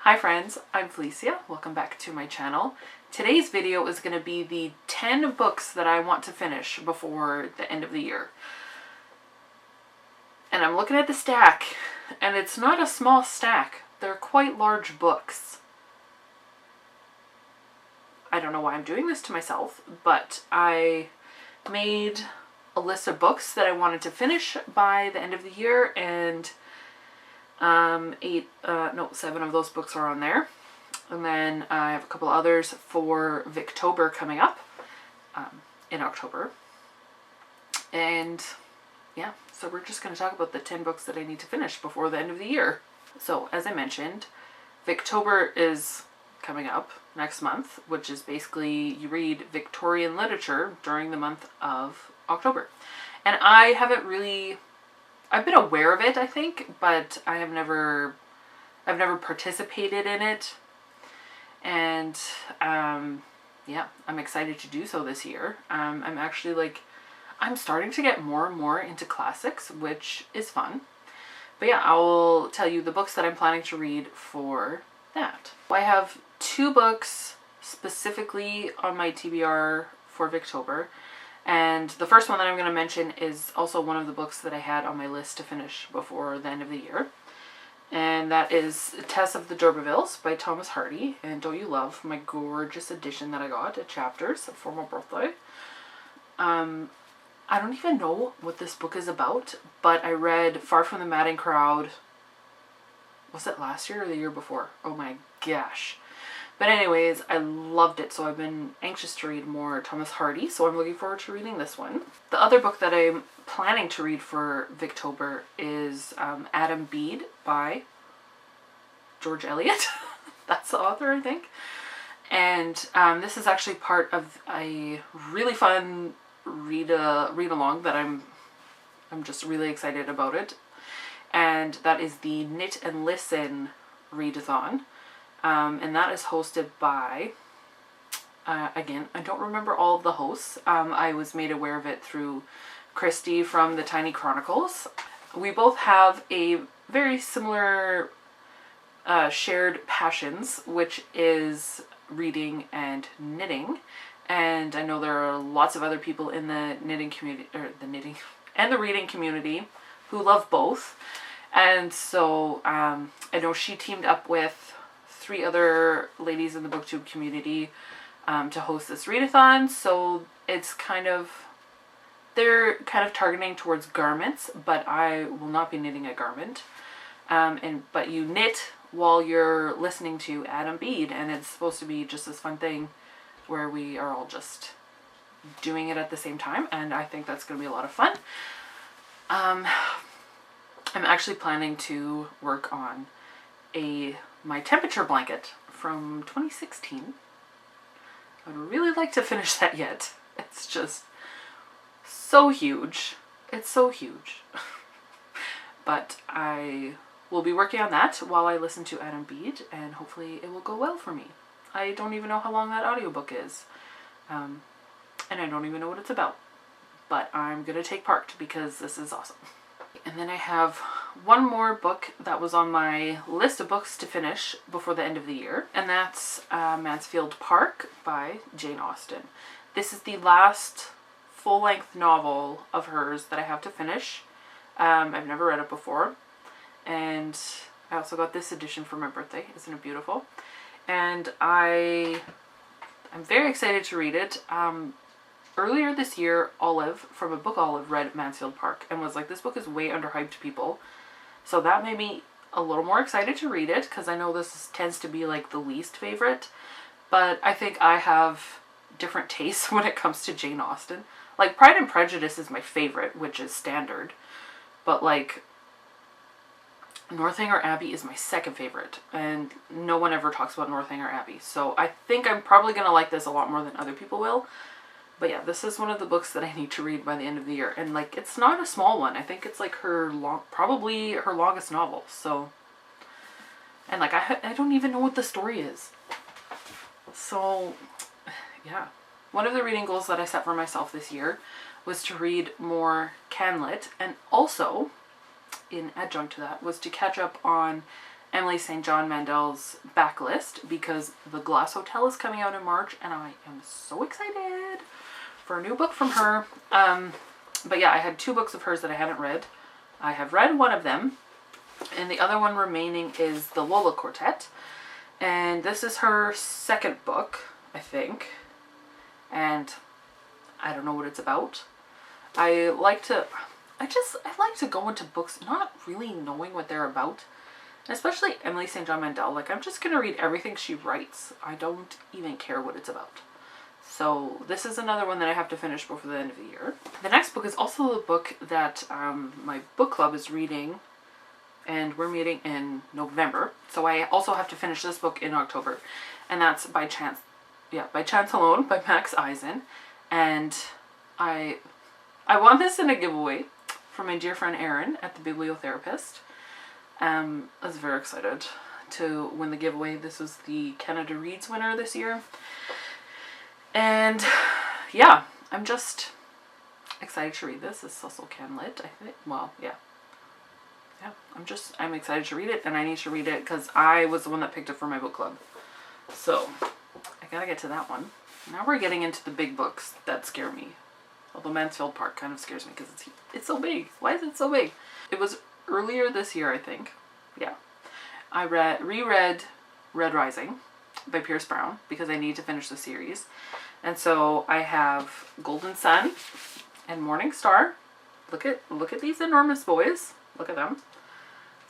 Hi friends, I'm Felicia. Welcome back to my channel. Today's video is going to be the 10 books that I want to finish before the end of the year. And I'm looking at the stack, and it's not a small stack. They're quite large books. I don't know why I'm doing this to myself, but I made a list of books that I wanted to finish by the end of the year, and 7 of those books are on there. And then I have a couple others for Victober coming up in October. And yeah, so we're just going to talk about the 10 books that I need to finish before the end of the year. So as I mentioned, Victober is coming up next month, which is basically you read Victorian literature during the month of October. And I've been aware of it, I think, but I've never participated in it. And yeah, I'm excited to do so this year. I'm starting to get more and more into classics, which is fun. But yeah, I will tell you the books that I'm planning to read for that. I have 2 books specifically on my TBR for Victober. And the first one that I'm going to mention is also one of the books that I had on my list to finish before the end of the year. And that is Tess of the D'Urbervilles by Thomas Hardy. And don't you love my gorgeous edition that I got at Chapters for my birthday. I don't even know what this book is about, but I read Far from the Madding Crowd. Was it last year or the year before? Oh my gosh. But anyways, I loved it, so I've been anxious to read more Thomas Hardy, so I'm looking forward to reading this one. The other book that I'm planning to read for Victober is Adam Bede by George Eliot. That's the author, I think. And this is actually part of a really fun read along that I'm just really excited about it. And that is the Knit and Listen readathon. And that is hosted by, again, I don't remember all of the hosts. I was made aware of it through Christy from the Tiny Chronicles. We both have a very similar shared passions, which is reading and knitting. And I know there are lots of other people in the knitting community, or the knitting and the reading community, who love both. And so I know she teamed up with 3 other ladies in the BookTube community to host this readathon. So it's they're kind of targeting towards garments, but I will not be knitting a garment. But you knit while you're listening to Adam Bede, and it's supposed to be just this fun thing where we are all just doing it at the same time, and I think that's going to be a lot of fun. I'm actually planning to work on my temperature blanket from 2016. I would really like to finish that yet. It's just so huge. It's so huge. But I will be working on that while I listen to Adam Bede, and hopefully it will go well for me. I don't even know how long that audiobook is. And I don't even know what it's about. But I'm going to take part because this is awesome. And then I have one more book that was on my list of books to finish before the end of the year, and that's Mansfield Park by Jane Austen. This is the last full-length novel of hers that I have to finish. I've never read it before, and I also got this edition for my birthday. Isn't it beautiful? And I'm very excited to read it. Earlier this year, Olive from a Book Olive read Mansfield Park and was like, this book is way underhyped to people. So that made me a little more excited to read it, because I know this tends to be like the least favorite. But I think I have different tastes when it comes to Jane Austen. Like, Pride and Prejudice is my favorite, which is standard. But like, Northanger Abbey is my second favorite, and no one ever talks about Northanger Abbey. So I think I'm probably going to like this a lot more than other people will. But yeah, this is one of the books that I need to read by the end of the year. And like, it's not a small one. I think it's like probably her longest novel. So, and like, I don't even know what the story is. So yeah, one of the reading goals that I set for myself this year was to read more CanLit, and also in adjunct to that was to catch up on Emily St. John Mandel's backlist because The Glass Hotel is coming out in March and I am so excited for a new book from her. But yeah, I had 2 books of hers that I hadn't read. I have read one of them, and the other one remaining is The Lola Quartet. And this is her 2nd book, I think. And I don't know what it's about. I like to go into books not really knowing what they're about. And especially Emily St. John Mandel. Like, I'm just going to read everything she writes. I don't even care what it's about. So this is another one that I have to finish before the end of the year. The next book is also the book that my book club is reading, and we're meeting in November. So I also have to finish this book in October, and that's By Chance Alone by Max Eisen. And I won this in a giveaway from my dear friend Erin at the Bibliotherapist. I was very excited to win the giveaway. This was the Canada Reads winner this year. And yeah, I'm just excited to read this. It's also CanLit, I think. Well, yeah. Yeah, I'm excited to read it, and I need to read it because I was the one that picked it for my book club. So, I gotta get to that one. Now we're getting into the big books that scare me. Although Mansfield Park kind of scares me because it's so big. Why is it so big? It was earlier this year, I think. Yeah. I reread Red Rising by Pierce Brown because I need to finish the series. And so I have Golden Sun and Morning Star. Look at these enormous boys. Look at them.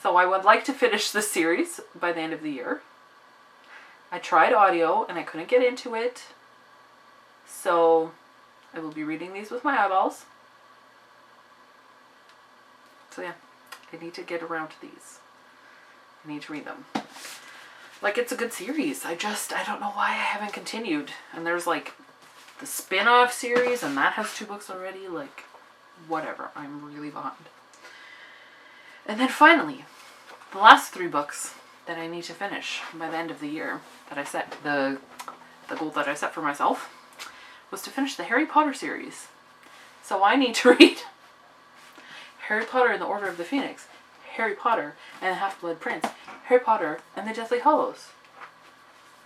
So I would like to finish the series by the end of the year. I tried audio and I couldn't get into it. So I will be reading these with my eyeballs. So yeah, I need to get around to these. I need to read them. Like, it's a good series. I don't know why I haven't continued. And there's like the spin-off series and that has 2 books already. Like, whatever. I'm really behind. And then finally, the last 3 books that I need to finish by the end of the year that I set, the goal that I set for myself was to finish the Harry Potter series. So I need to read Harry Potter and the Order of the Phoenix, Harry Potter and the Half-Blood Prince, Harry Potter and the Deathly Hallows.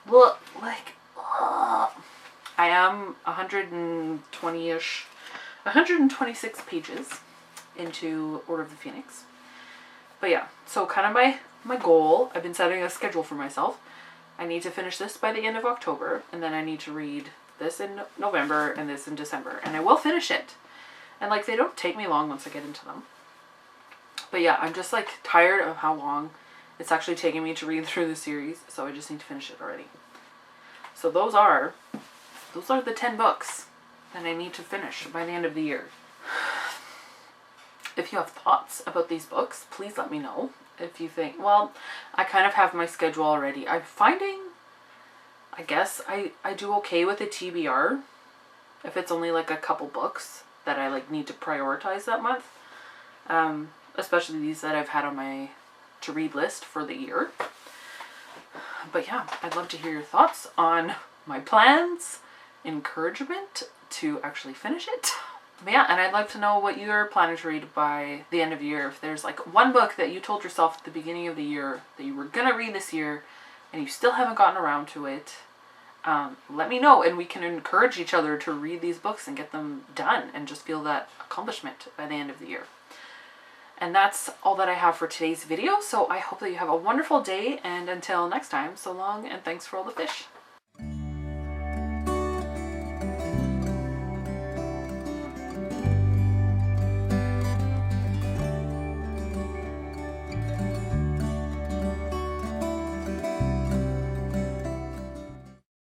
Well, like, I am 126 pages into Order of the Phoenix. But yeah, so kind of my goal, I've been setting a schedule for myself. I need to finish this by the end of October, and then I need to read this in November and this in December, and I will finish it. And like, they don't take me long once I get into them. But yeah, I'm just like tired of how long it's actually taking me to read through the series, so I just need to finish it already. So those are the 10 books that I need to finish by the end of the year. If you have thoughts about these books, please let me know. If you think, well, I kind of have my schedule already. I'm finding, I guess, I do okay with a TBR if it's only like a couple books that I like need to prioritize that month. Especially these that I've had on my to read list for the year. But yeah, I'd love to hear your thoughts on my plans, encouragement to actually finish it. But yeah, and I'd like to know what you're planning to read by the end of the year. If there's like one book that you told yourself at the beginning of the year that you were gonna read this year and you still haven't gotten around to it, let me know, and we can encourage each other to read these books and get them done and just feel that accomplishment by the end of the year. And that's all that I have for today's video, so I hope that you have a wonderful day, and until next time, so long and thanks for all the fish.